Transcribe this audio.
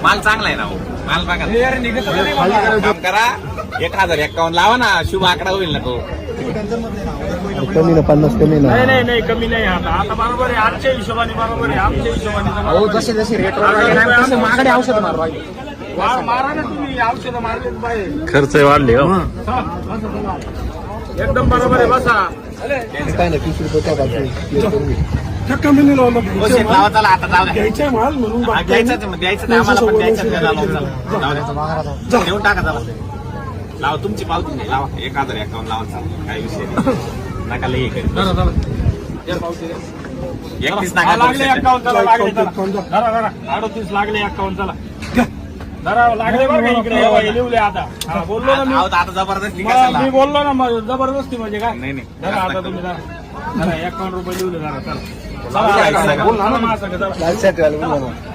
माल चांगला आहे ना हो. माल बघा काम करा 1051 लावा ना, शुभ आकडा होईल ना तो. कमी ना 50 कमी ना. नाही कमी नाही. आता बरोबर आहे, आजच्या हिशोबाने बरोबर आहे, आमच्या हिशोबाने जसे जसे रेट महागडे औषध मारवा मारा ना तुम्ही, औषध मारले पाहिजे. खर्च वाढले हो. एकदम बरोबर आहे. बसा काय ना 30 रुपये काय बाकी कमी नाही लावलं. हो, शेत लावा चला आता जाऊ द्या. घ्यायचा माल म्हणून हा, द्यायचं तर आम्हाला पण द्यायचं त्याला लावून चला. जाऊ द्या. देऊन टाका चला. लावा तुमची पावती नाही लावा 1051 लावा चला. काही विषय नाही. नका लई हे करू. 31 नका लागले 51 चला, लागले चला. धरा 38 लागले 51 चला. धरा लागले बरं का इकडे हे लिवले आता. हा, बोललो ना मी. आता जबरदस्ती कशाला? मी बोललो ना मग जबरदस्ती म्हणजे काय. नाही धरा आता तुम्ही धरा 51 रुपये लिवले. धरा चला. लावा, बोल ना, असं का, धरा. लाल शर्ट वाले